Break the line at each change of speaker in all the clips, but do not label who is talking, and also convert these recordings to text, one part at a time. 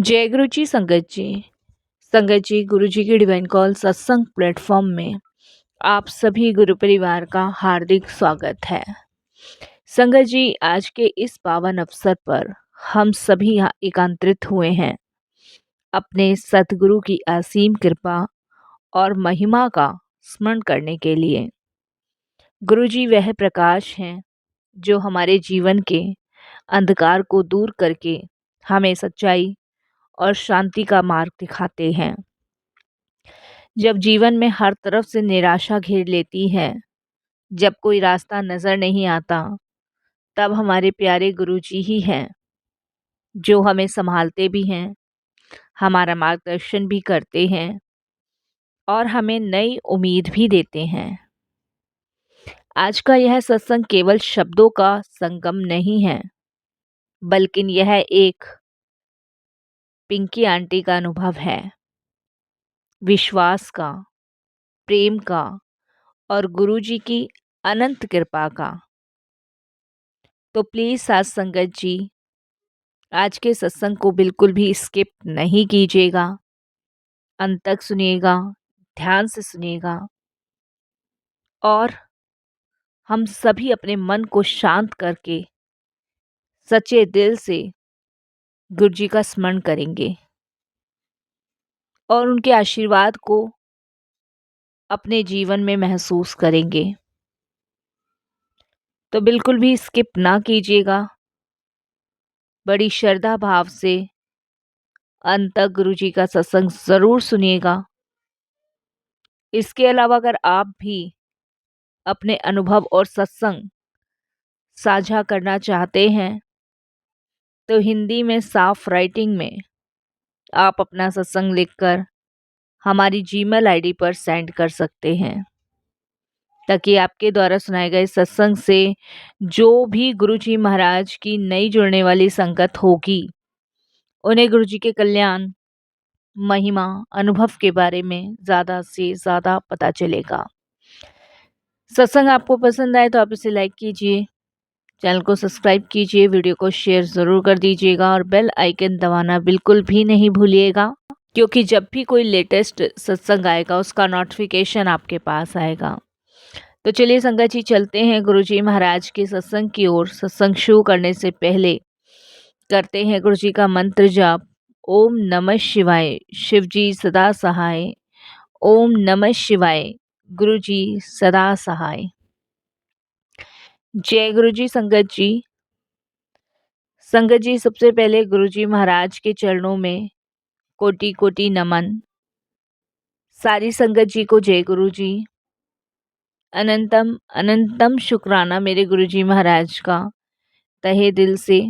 जय गुरु जी संगत जी गुरु जी की डिवाइन कॉल सत्संग प्लेटफॉर्म में आप सभी गुरु परिवार का हार्दिक स्वागत है। संगत जी, आज के इस पावन अवसर पर हम सभी यहाँ एकांतरित हुए हैं अपने सतगुरु की असीम कृपा और महिमा का स्मरण करने के लिए। गुरु जी वह प्रकाश हैं जो हमारे जीवन के अंधकार को दूर करके हमें सच्चाई और शांति का मार्ग दिखाते हैं। जब जीवन में हर तरफ से निराशा घेर लेती है, जब कोई रास्ता नजर नहीं आता, तब हमारे प्यारे गुरुजी ही हैं जो हमें संभालते भी हैं, हमारा मार्गदर्शन भी करते हैं और हमें नई उम्मीद भी देते हैं। आज का यह सत्संग केवल शब्दों का संगम नहीं है, बल्कि यह एक पिंकी आंटी का अनुभव है, विश्वास का, प्रेम का और गुरुजी की अनंत कृपा का। तो प्लीज़ साथ संगत जी, आज के सत्संग को बिल्कुल भी स्किप नहीं कीजिएगा, अंत तक सुनिएगा, ध्यान से सुनिएगा और हम सभी अपने मन को शांत करके सच्चे दिल से गुरु जी का स्मरण करेंगे और उनके आशीर्वाद को अपने जीवन में महसूस करेंगे। तो बिल्कुल भी स्किप ना कीजिएगा, बड़ी श्रद्धा भाव से अंत तक गुरु जी का सत्संग ज़रूर सुनिएगा। इसके अलावा अगर आप भी अपने अनुभव और सत्संग साझा करना चाहते हैं तो हिंदी में साफ राइटिंग में आप अपना सत्संग लिखकर हमारी जीमेल आईडी पर सेंड कर सकते हैं, ताकि आपके द्वारा सुनाए गए सत्संग से जो भी गुरु जी महाराज की नई जुड़ने वाली संगत होगी, उन्हें गुरु जी के कल्याण, महिमा, अनुभव के बारे में ज़्यादा से ज़्यादा पता चलेगा। सत्संग आपको पसंद आए तो आप इसे लाइक कीजिए, चैनल को सब्सक्राइब कीजिए, वीडियो को शेयर ज़रूर कर दीजिएगा और बेल आइकन दबाना बिल्कुल भी नहीं भूलिएगा, क्योंकि जब भी कोई लेटेस्ट सत्संग आएगा उसका नोटिफिकेशन आपके पास आएगा। तो चलिए संगत जी, चलते हैं गुरु जी महाराज के सत्संग की ओर। सत्संग शुरू करने से पहले करते हैं गुरु जी का मंत्र जाप। ओम नमः शिवाय, शिव जी सदा सहाय। ओम नमः शिवाय, गुरु जी सदा सहाय। जय गुरु जी संगत जी। संगत जी, सबसे पहले गुरु जी महाराज के चरणों में कोटि कोटि नमन। सारी संगत जी को जय गुरु जी। अनंतम अनंतम शुक्राना मेरे गुरु जी महाराज का तहे दिल से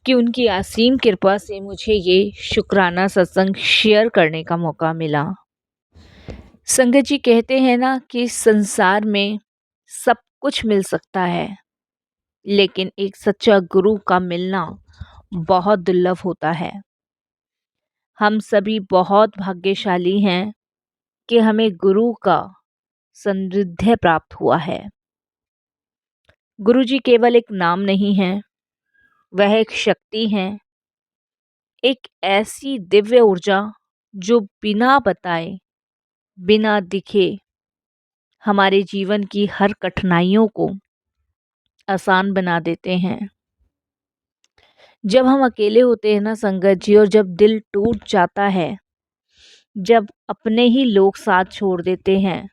कि उनकी असीम कृपा से मुझे ये शुक्राना सत्संग शेयर करने का मौका मिला। संगत जी, कहते हैं ना कि संसार में सब कुछ मिल सकता है, लेकिन एक सच्चा गुरु का मिलना बहुत दुर्लभ होता है। हम सभी बहुत भाग्यशाली हैं कि हमें गुरु का सानिध्य प्राप्त हुआ है। गुरु जी केवल एक नाम नहीं है, वह एक शक्ति है, एक ऐसी दिव्य ऊर्जा जो बिना बताए, बिना दिखे हमारे जीवन की हर कठिनाइयों को आसान बना देते हैं। जब हम अकेले होते हैं ना संगत जी, और जब दिल टूट जाता है, जब अपने ही लोग साथ छोड़ देते हैं,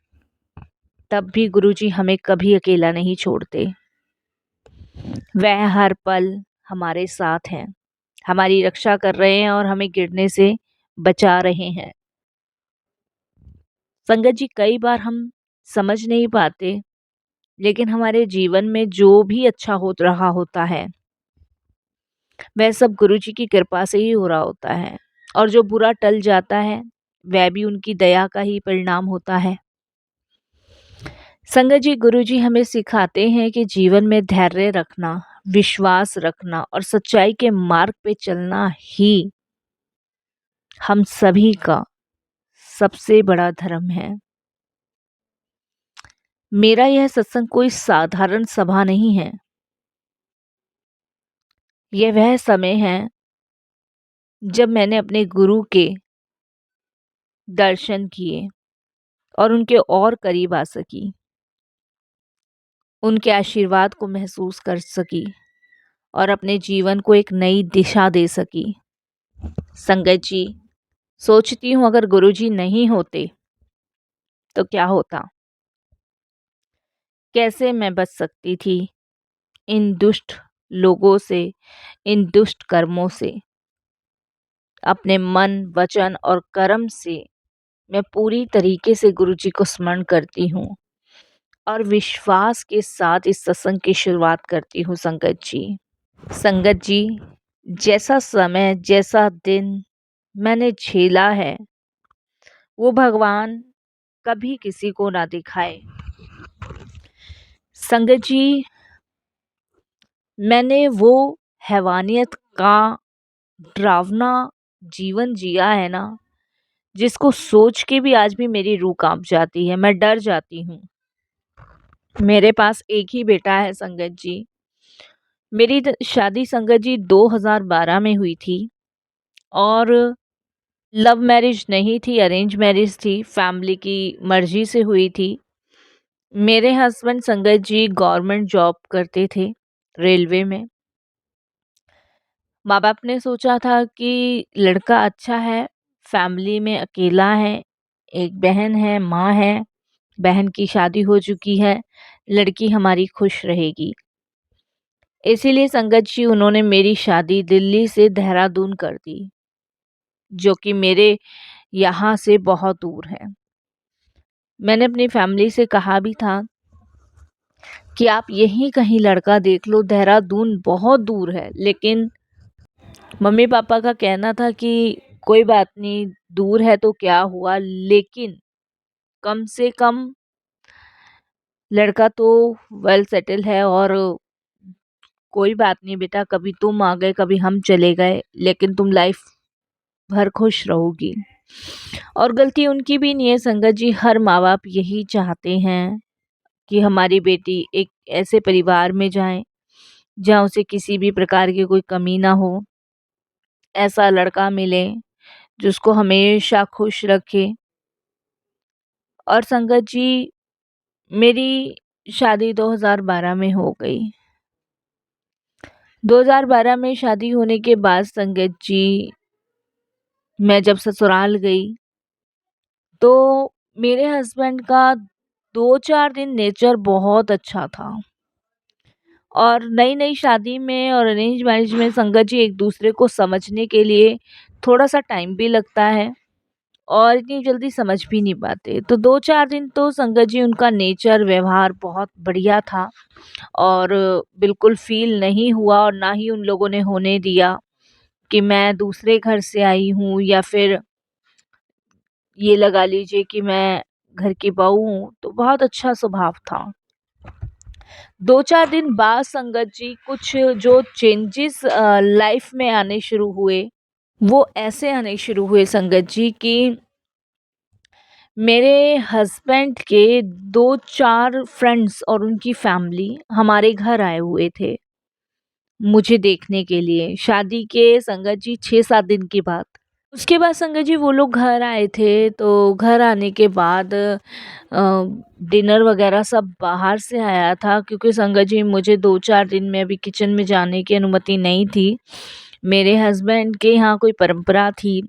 तब भी गुरुजी हमें कभी अकेला नहीं छोड़ते। वह हर पल हमारे साथ हैं, हमारी रक्षा कर रहे हैं और हमें गिरने से बचा रहे हैं। संगत जी, कई बार हम समझ नहीं पाते, लेकिन हमारे जीवन में जो भी अच्छा हो रहा होता है वह सब गुरुजी की कृपा से ही हो रहा होता है, और जो बुरा टल जाता है वह भी उनकी दया का ही परिणाम होता है। संगत जी, गुरुजी हमें सिखाते हैं कि जीवन में धैर्य रखना, विश्वास रखना और सच्चाई के मार्ग पे चलना ही हम सभी का सबसे बड़ा धर्म है। मेरा यह सत्संग कोई साधारण सभा नहीं है, यह वह समय है जब मैंने अपने गुरु के दर्शन किए और उनके और करीब आ सकी, उनके आशीर्वाद को महसूस कर सकी और अपने जीवन को एक नई दिशा दे सकी। संगत जी, सोचती हूँ अगर गुरुजी नहीं होते तो क्या होता, कैसे मैं बच सकती थी इन दुष्ट लोगों से, इन दुष्ट कर्मों से। अपने मन, वचन और कर्म से मैं पूरी तरीके से गुरुजी को स्मरण करती हूँ और विश्वास के साथ इस सत्संग की शुरुआत करती हूँ। संगत जी, जैसा समय, जैसा दिन मैंने झेला है, वो भगवान कभी किसी को ना दिखाए। संगत जी, मैंने वो हैवानियत का डरावना जीवन जिया है ना, जिसको सोच के भी आज भी मेरी रूह कांप जाती है, मैं डर जाती हूँ। मेरे पास एक ही बेटा है संगत जी। मेरी शादी संगत जी 2012 में हुई थी और लव मैरिज नहीं थी, अरेंज मैरिज थी, फैमिली की मर्जी से हुई थी। मेरे हस्बैंड संगत जी गवर्नमेंट जॉब करते थे, रेलवे में। माँ बाप ने सोचा था कि लड़का अच्छा है, फैमिली में अकेला है, एक बहन है, माँ है, बहन की शादी हो चुकी है, लड़की हमारी खुश रहेगी। इसीलिए संगत जी उन्होंने मेरी शादी दिल्ली से देहरादून कर दी, जो कि मेरे यहाँ से बहुत दूर है। मैंने अपनी फैमिली से कहा भी था कि आप यहीं कहीं लड़का देख लो, देहरादून बहुत दूर है। लेकिन मम्मी पापा का कहना था कि कोई बात नहीं, दूर है तो क्या हुआ, लेकिन कम से कम लड़का तो वेल सेटल है और कोई बात नहीं बेटा, कभी तुम आ गए, कभी हम चले गए, लेकिन तुम लाइफ भर खुश रहोगी। और गलती उनकी भी नहीं है संगत जी, हर माँ बाप यही चाहते हैं कि हमारी बेटी एक ऐसे परिवार में जाए जहाँ उसे किसी भी प्रकार की कोई कमी ना हो, ऐसा लड़का मिले जो उसको हमेशा खुश रखे। और संगत जी, मेरी शादी 2012 में हो गई। 2012 में शादी होने के बाद संगत जी, मैं जब ससुराल गई तो मेरे हस्बैंड का 2-4 दिन नेचर बहुत अच्छा था। और नई-नई शादी में और अरेंज मैरिज में संगत जी एक दूसरे को समझने के लिए थोड़ा-सा टाइम भी लगता है और इतनी जल्दी समझ भी नहीं पाते। तो 2-4 दिन तो संगत जी उनका नेचर, व्यवहार बहुत बढ़िया था और बिल्कुल फ़ील नहीं हुआ और ना ही उन लोगों ने होने दिया कि मैं दूसरे घर से आई हूँ या फिर ये लगा लीजिए कि मैं घर की बहू हूँ। तो बहुत अच्छा स्वभाव था। 2-4 दिन बाद संगत जी कुछ जो चेंजेस लाइफ में आने शुरू हुए, वो ऐसे आने शुरू हुए संगत जी कि मेरे हस्बैंड के 2-4 फ्रेंड्स और उनकी फैमिली हमारे घर आए हुए थे, मुझे देखने के लिए। शादी के संगत जी 6-7 दिन के बाद। उसके बाद संगत जी वो लोग घर आए थे, तो घर आने के बाद डिनर वगैरह सब बाहर से आया था, क्योंकि संगत जी मुझे 2-4 दिन में अभी किचन में जाने की अनुमति नहीं थी। मेरे हस्बैंड के यहाँ कोई परंपरा थी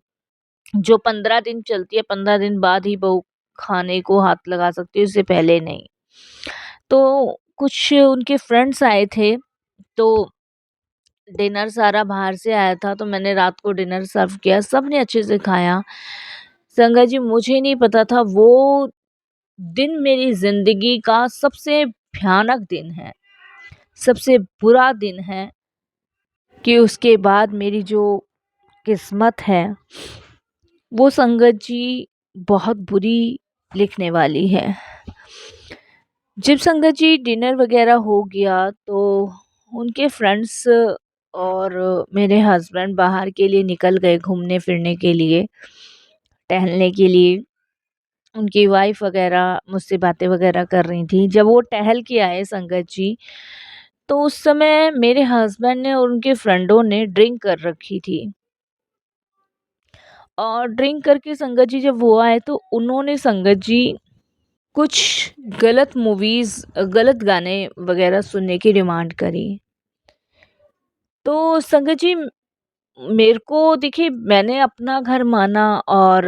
जो 15 दिन चलती है, 15 दिन बाद ही बहू खाने को हाथ लगा सकती है, उससे पहले नहीं। तो कुछ उनके फ्रेंड्स आए थे, तो डिनर सारा बाहर से आया था, तो मैंने रात को डिनर सर्व किया, सबने अच्छे से खाया। संगत जी मुझे नहीं पता था वो दिन मेरी ज़िंदगी का सबसे भयानक दिन है, सबसे बुरा दिन है कि उसके बाद मेरी जो किस्मत है वो संगत जी बहुत बुरी लिखने वाली है। जब संगत जी डिनर वगैरह हो गया तो उनके फ्रेंड्स और मेरे हस्बैंड बाहर के लिए निकल गए घूमने फिरने के लिए, टहलने के लिए। उनकी वाइफ वगैरह मुझसे बातें वगैरह कर रही थी। जब वो टहल के आए संगत जी, तो उस समय मेरे हस्बैंड ने और उनके फ्रेंडों ने ड्रिंक कर रखी थी। और ड्रिंक करके संगत जी जब वो आए तो उन्होंने संगत जी कुछ गलत मूवीज़ गलत गाने वगैरह सुनने की डिमांड करी। तो संगत जी मेरे को देखिए मैंने अपना घर माना और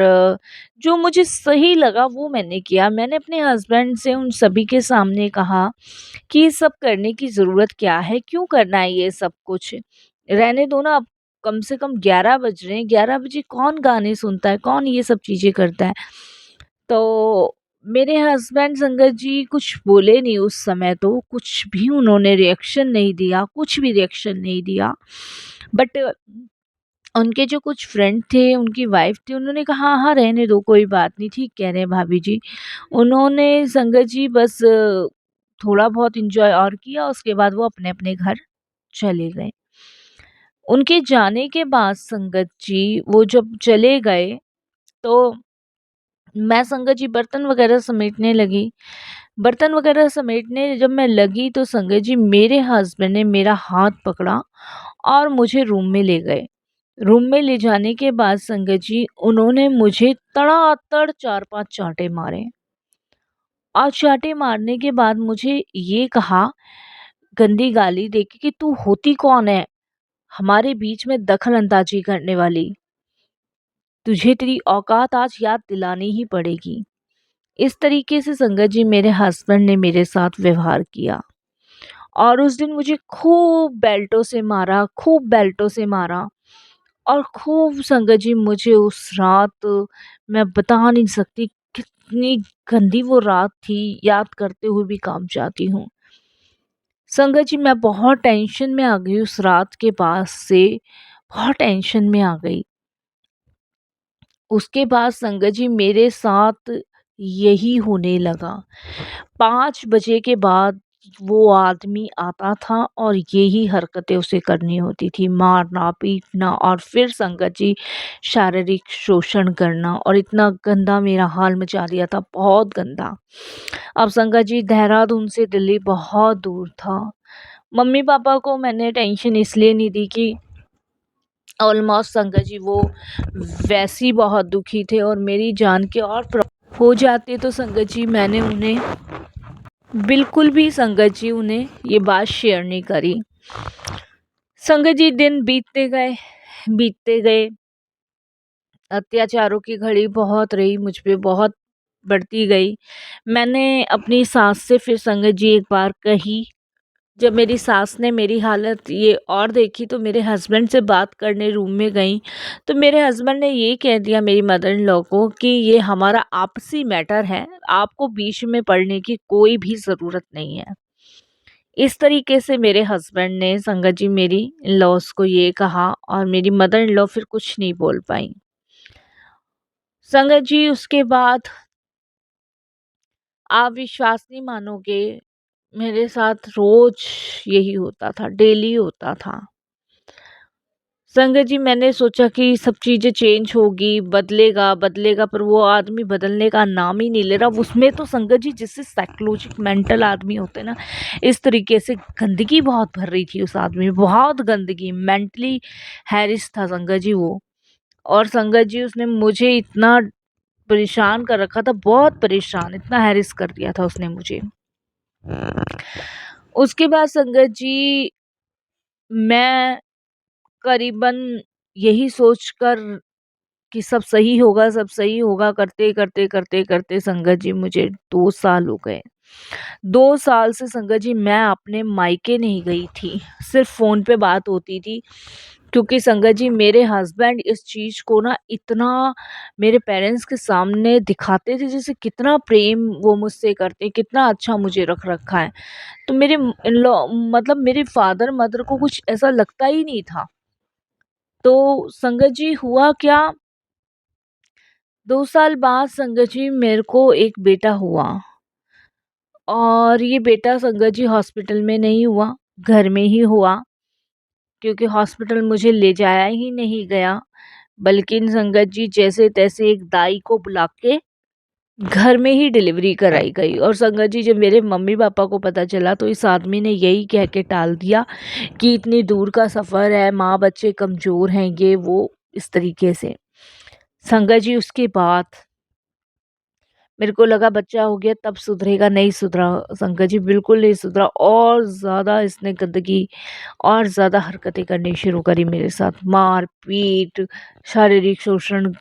जो मुझे सही लगा वो मैंने किया। मैंने अपने हस्बैंड से उन सभी के सामने कहा कि ये सब करने की ज़रूरत क्या है? क्यों करना है ये सब कुछ? रहने दो ना, अब कम से कम 11 बज रहे हैं, 11 बजे कौन गाने सुनता है? कौन ये सब चीज़ें करता है? तो मेरे हस्बैंड संगत जी कुछ बोले नहीं उस समय तो, कुछ भी उन्होंने रिएक्शन नहीं दिया, कुछ भी रिएक्शन नहीं दिया। बट उनके जो कुछ फ्रेंड थे, उनकी वाइफ़ थी, उन्होंने कहा, "हाँ, हाँ, रहने दो, कोई बात नहीं, ठीक कह रहे हैं भाभी जी।" उन्होंने संगत जी बस थोड़ा बहुत एन्जॉय और किया, उसके बाद वो अपने-अपने घर चले गए। उनके जाने के बाद संगत जी वो जब चले गए, तो मैं संगत जी बर्तन वग़ैरह समेटने लगी। बर्तन वग़ैरह समेटने जब मैं लगी तो संगत जी मेरे हस्बैंड ने मेरा हाथ पकड़ा और मुझे रूम में ले गए। रूम में ले जाने के बाद संगत जी उन्होंने मुझे तड़ातड़ 4-5 चाँटे मारे और चाँटे मारने के बाद मुझे ये कहा गंदी गाली देके कि तू होती कौन है हमारे बीच में दखल अंदाज़ी करने वाली? तुझे तेरी औकात आज याद दिलानी ही पड़ेगी। इस तरीके से संगत जी मेरे हस्बैंड ने मेरे साथ व्यवहार किया और उस दिन मुझे खूब बेल्टों से मारा, खूब बेल्टों से मारा और खूब संगत जी मुझे उस रात मैं बता नहीं सकती कितनी गंदी वो रात थी, याद करते हुए भी काँप जाती हूँ। संगत जी मैं बहुत टेंशन में आ गई उस रात के बाद से, बहुत टेंशन में आ गई। उसके बाद संगत जी मेरे साथ यही होने लगा। 5 बजे के बाद वो आदमी आता था और यही हरकतें उसे करनी होती थी, मारना, पीटना और फिर संगत जी शारीरिक शोषण करना और इतना गंदा मेरा हाल मचा दिया था, बहुत गंदा। अब संगत जी देहरादून से दिल्ली बहुत दूर था। मम्मी-पापा को मैंने टेंशन इसलिए नहीं दी कि ऑलमोस्ट संगत जी वो वैसे ही बहुत दुखी थे और मेरी जान के और हो जाते तो संगत जी मैंने उन्हें बिल्कुल भी संगत जी उन्हें ये बात शेयर नहीं करी। संगत जी दिन बीतते गए, अत्याचारों की घड़ी बहुत रही मुझ पे, बहुत बढ़ती गई। मैंने अपनी सास से फिर संगत जी एक बार कही, जब मेरी सास ने मेरी हालत ये और देखी तो मेरे हस्बैंड से बात करने रूम में गई, तो मेरे हस्बैंड ने ये कह दिया मेरी मदर इन लॉ को कि ये हमारा आपसी मैटर है, आपको बीच में पड़ने की कोई भी ज़रूरत नहीं है। इस तरीके से मेरे हस्बैंड ने संगत जी मेरी इन-लॉज़ को ये कहा और मेरी मदर इन लॉ फिर कुछ नहीं बोल पाईं। संगत जी उसके बाद आप विश्वास नहीं मानोगे, मेरे साथ रोज़ यही होता था, डेली होता था। संगत जी मैंने सोचा कि सब चीज़ें चेंज होगी, बदलेगा, बदलेगा पर वो आदमी बदलने का नाम ही नहीं ले रहा। उसमें तो संगत जी जिससे साइकोलॉजिक मेंटल आदमी होते हैं ना, इस तरीके से गंदगी बहुत भर रही थी उस आदमी में, बहुत गंदगी, मेंटली हैरिस था संगत जी वो। और संगत जी उसने मुझे इतना परेशान कर रखा था, बहुत परेशान, इतना हैरिस कर दिया था उसने मुझे। उसके बाद संगत जी मैं करीबन यही सोचकर कि सब सही होगा करते संगत जी मुझे 2 साल हो गए। 2 साल से संगत जी मैं अपने मायके नहीं गई थी, सिर्फ़ फ़ोन पे बात होती थी क्योंकि संगत जी मेरे हस्बैंड इस चीज़ को ना इतना मेरे पेरेंट्स के सामने दिखाते थे जैसे कितना प्रेम वो मुझसे करते हैं, कितना अच्छा मुझे रख रखा है। तो मेरे इन-लॉ मतलब मेरे फादर मदर को कुछ ऐसा लगता ही नहीं था। तो संगत जी हुआ क्या, 2 साल बाद संगत जी मेरे को एक बेटा हुआ और ये बेटा संगत जी हॉस्पिटल में नहीं हुआ, घर में ही हुआ क्योंकि हॉस्पिटल मुझे ले जाया ही नहीं गया, बल्कि संगत जी जैसे-तैसे एक दाई को बुला के घर में ही डिलीवरी कराई गई और संगत जी जब मेरे मम्मी-पापा को पता चला तो इस आदमी ने यही कह के टाल दिया कि इतनी दूर का सफ़र है, माँ बच्चे कमज़ोर हैं, ये वो इस तरीके से। संगत जी उसके बाद मेरे को लगा बच्चा हो गया तब सुधरेगा, नहीं सुधरा संगत जी, बिल्कुल नहीं सुधरा। और ज़्यादा इसने गंदगी और ज़्यादा हरकतें करनी शुरू करी मेरे साथ। मार-पीट, शारीरिक शोषण,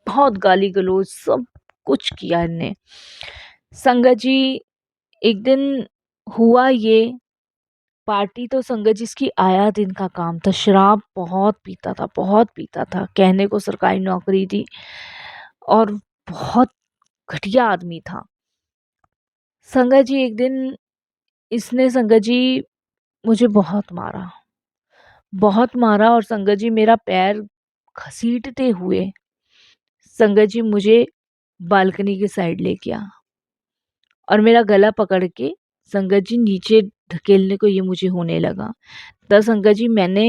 बहुत गाली-गलौज सब कुछ किया इनने। संगत जी एक दिन हुआ ये, पार्टी तो संगत जी इसकी आया दिन का काम था। शराब बहुत पीता था, बहुत पीता था। कहने को सरकारी नौकरी थी और बहुत घटिया आदमी था। संगत जी एक दिन इसने संगत जी मुझे बहुत मारा और संगत जी मेरा पैर घसीटते हुए संगत जी मुझे बालकनी के साइड ले गया और मेरा गला पकड़ के संगत जी नीचे धकेलने को ये मुझे होने लगा। तब संगत जी मैंने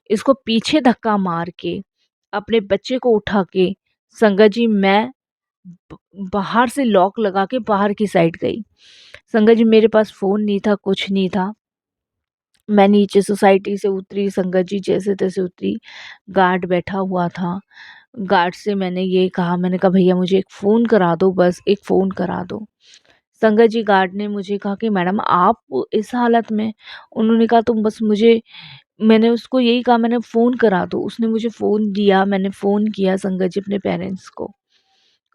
इसको पीछे धक्का मार के अपने बच्चे को उठा के संगत जी मैं बाहर से लॉक लगा के बाहर की साइड गई। संगत जी मेरे पास फ़ोन नहीं था, कुछ नहीं था। मैं नीचे सोसाइटी से उतरी, संगत जी जैसे तैसे उतरी, गार्ड बैठा हुआ था। गार्ड से मैंने कहा भैया मुझे एक फ़ोन करा दो, बस एक फ़ोन करा दो। संगत जी गार्ड ने मुझे कहा कि मैडम आप इस हालत में, उन्होंने कहा तुम बस मुझे, मैंने उसको यही कहा मैंने फ़ोन करा दो। उसने मुझे फ़ोन दिया, मैंने फ़ोन किया संगत जी अपने पेरेंट्स को।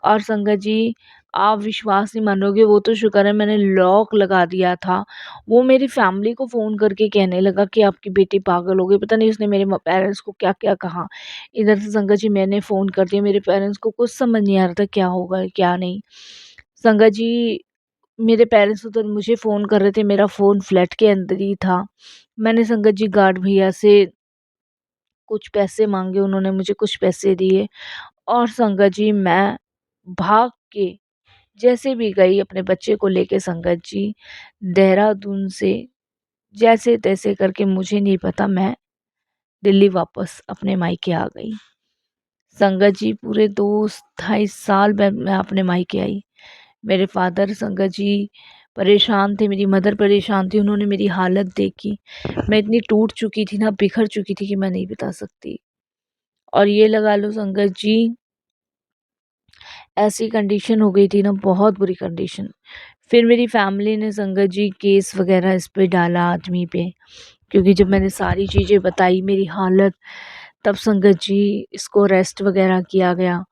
और संगत जी आप विश्वास नहीं मानोगे, वो तो शुक्र है मैंने लॉक लगा दिया था। वो मेरी फैमिली को फ़ोन करके कहने लगा कि आपकी बेटी पागल हो गई, पता नहीं उसने मेरे पेरेंट्स को क्या-क्या कहा। इधर से संगत जी मैंने फ़ोन कर दिया, मेरे पेरेंट्स को कुछ समझ नहीं आ रहा था क्या होगा क्या नहीं। संगत जी मेरे पेरेंट्स उधर मुझे फ़ोन कर रहे थे, मेरा फ़ोन फ्लैट के अंदर ही था। मैंने संगत जी गार्ड भैया से कुछ पैसे माँगे, उन्होंने मुझे कुछ पैसे दिए और संगत जी मैं भाग के जैसे भी गई अपने बच्चे को लेके संगत जी देहरादून से जैसे-तैसे करके, मुझे नहीं पता, मैं दिल्ली वापस अपने मायके आ गई। संगत जी पूरे 2 ढाई साल बाद मैं अपने मायके आई। मेरे फादर संगत जी परेशान थे, मेरी मदर परेशान थी, उन्होंने मेरी हालत देखी। मैं इतनी टूट चुकी थी ना, बिखर चुकी थी कि मैं नहीं बता सकती। और ये लगा लो संगत जी ऐसी कंडीशन हो गई थी ना, बहुत बुरी कंडीशन। फिर मेरी फैमिली ने संगत जी केस वगैरह इस पे डाला आदमी पे, क्योंकि जब मैंने सारी चीज़ें बताई मेरी हालत, तब संगत जी इसको अरेस्ट वगैरह किया गया।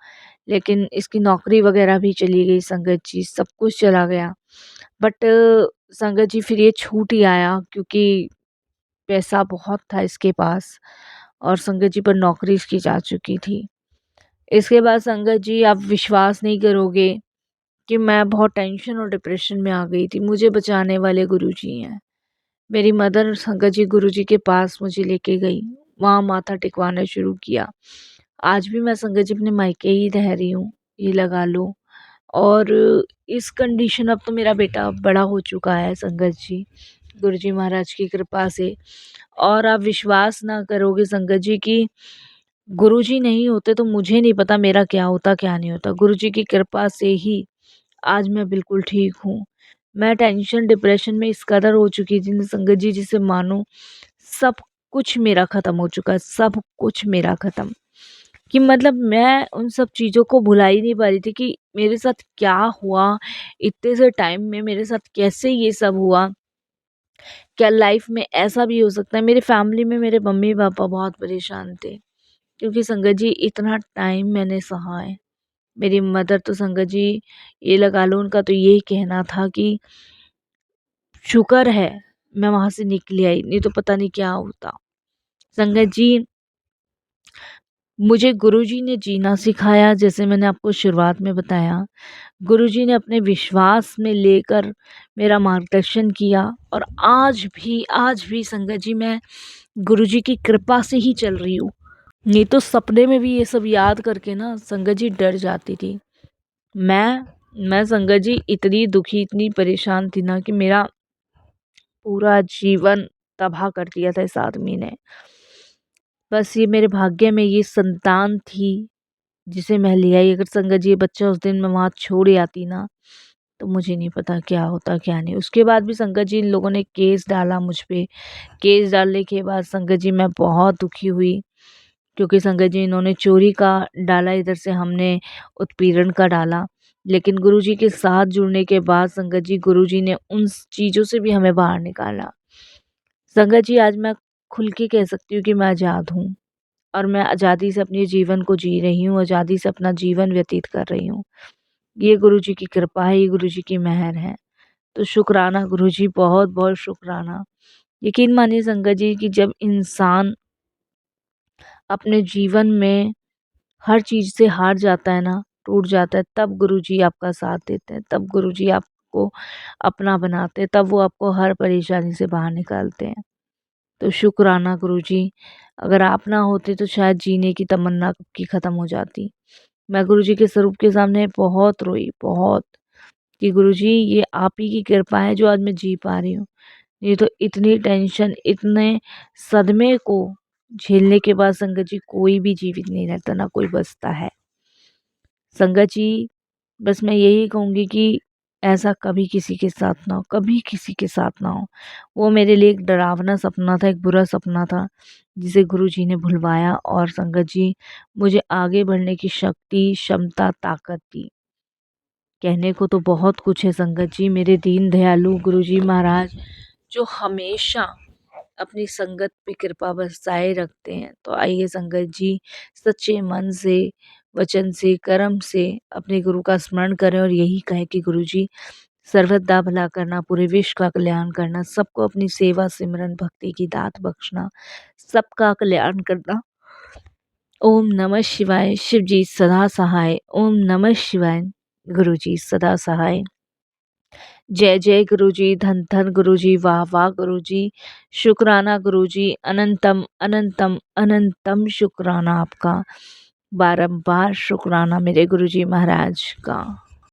लेकिन इसकी नौकरी वगैरह भी चली गई संगत जी, सब कुछ चला गया। बट संगत जी फिर ये छूट ही आया क्योंकि पैसा बहुत था इसके पास और संगत जी पर नौकरी इसकी जा चुकी थी। इसके बाद संगत जी आप विश्वास नहीं करोगे कि मैं बहुत टेंशन और डिप्रेशन में आ गई थी। मुझे बचाने वाले गुरुजी हैं। मेरी मदर संगत जी गुरुजी के पास मुझे लेके गई, वहाँ माथा टिकवाना शुरू किया। आज भी मैं संगत जी अपने मायके ही रह रही हूँ, ये लगा लो। और इस कंडीशन, अब तो मेरा बेटा बड़ा हो चुका है संगत जी, गुरुजी महाराज की कृपा से। और आप विश्वास ना करोगे संगत जी कि गुरुजी नहीं होते तो मुझे नहीं पता मेरा क्या होता क्या नहीं होता। गुरुजी की कृपा से ही आज मैं बिल्कुल ठीक हूँ। मैं टेंशन डिप्रेशन में इस कदर हो चुकी थी ना संगत जी, जिसे मानो सब कुछ मेरा ख़त्म हो चुका है, सब कुछ मेरा ख़त्म। कि मतलब मैं उन सब चीज़ों को भुला ही नहीं पा रही थी कि मेरे साथ क्या हुआ, इतने से टाइम में मेरे साथ कैसे ये सब हुआ? क्या लाइफ़ में ऐसा भी हो सकता है? मेरी फैमिली में मेरे मम्मी-पापा बहुत परेशान थे, क्योंकि संगत जी इतना टाइम मैंने सहा है। मेरी मदर तो संगत जी ये लगा लो, उनका तो यही कहना था कि शुक्र है मैं वहाँ से निकली आई, नहीं तो पता नहीं क्या होता। संगत जी मुझे गुरुजी ने जीना सिखाया, जैसे मैंने आपको शुरुआत में बताया। गुरुजी ने अपने विश्वास में लेकर मेरा मार्गदर्शन किया और आज भी संगत जी मैं गुरुजी की कृपा से ही चल रही हूँ। नहीं तो सपने में भी ये सब याद करके ना संगत जी डर जाती थी। मैं संगत जी इतनी दुखी, इतनी परेशान थी ना कि मेरा पूरा जीवन तबाह कर दिया था इस आदमी ने। बस ये मेरे भाग्य में ये संतान थी जिसे मैं ले आई। अगर संगत जी ये बच्चा उस दिन मैं वहाँ छोड़ आती ना, तो मुझे नहीं पता क्या होता क्या नहीं। उसके बाद भी संगत जी इन लोगों ने केस डाला मुझ पे। केस डालने के बाद संगत जी मैं बहुत दुखी हुई क्योंकि संगत जी इन्होंने चोरी का डाला, इधर से हमने उत्पीड़न का डाला। लेकिन गुरुजी के साथ जुड़ने के बाद संगत जी गुरुजी ने उन चीज़ों से भी हमें बाहर निकाला। संगत जी आज मैं खुल के कह सकती हूँ कि मैं आज़ाद हूँ और मैं आज़ादी से अपने जीवन को जी रही हूँ, आज़ादी से अपना जीवन व्यतीत कर रही हूँ। ये गुरुजी की कृपा है, ये गुरुजी की मेहर है। तो शुक्राना गुरुजी, बहुत-बहुत शुक्राना। यकीन मानिए संगत जी कि जब इंसान अपने जीवन में हर चीज़ से हार जाता है ना, टूट जाता है, तब गुरुजी आपका साथ देते हैं, तब गुरुजी आपको अपना बनाते हैं, तब वो आपको हर परेशानी से बाहर निकालते हैं। तो शुक्राना गुरुजी, अगर आप ना होते तो शायद जीने की तमन्ना कब की ख़त्म हो जाती। मैं गुरुजी के स्वरूप के सामने बहुत रोई, बहुत, कि गुरुजी ये आप ही की कृपा है जो आज मैं जी पा रही हूँ। ये तो इतनी टेंशन, इतने सदमे को झेलने के बाद संगत जी कोई भी जीवित नहीं रहता, ना कोई बचता है। संगत जी बस मैं यही कहूँगी कि ऐसा कभी किसी के साथ ना हो, कभी किसी के साथ ना हो। वो मेरे लिए एक डरावना सपना था, एक बुरा सपना था, जिसे गुरुजी ने भुलवाया और संगत जी मुझे आगे बढ़ने की शक्ति, क्षमता, ताकत दी। कहने को तो बहुत कुछ है संगत जी, मेरे दीन दयालु गुरुजी महाराज जो हमेशा अपनी संगत पे कृपा बरसाए रखते हैं। तो आइए संगत जी सच्चे मन से, वचन से, कर्म से अपने गुरु का स्मरण करें और यही कहें कि गुरु जी सर्वदा भला करना, पूरे विश्व का कल्याण करना, सबको अपनी सेवा सिमरन भक्ति की दात बख्शना, सबका कल्याण करना। ओम नमः शिवाय, शिव जी सदा सहाय। ओम नमः शिवाय, गुरु जी सदा सहाय। जय जय गुरुजी, धन धन गुरुजी, वाह वाह गुरुजी, शुक्राना गुरुजी, अनंतम अनंतम अनंतम शुक्राना आपका, बारंबार शुक्राना मेरे गुरुजी महाराज का।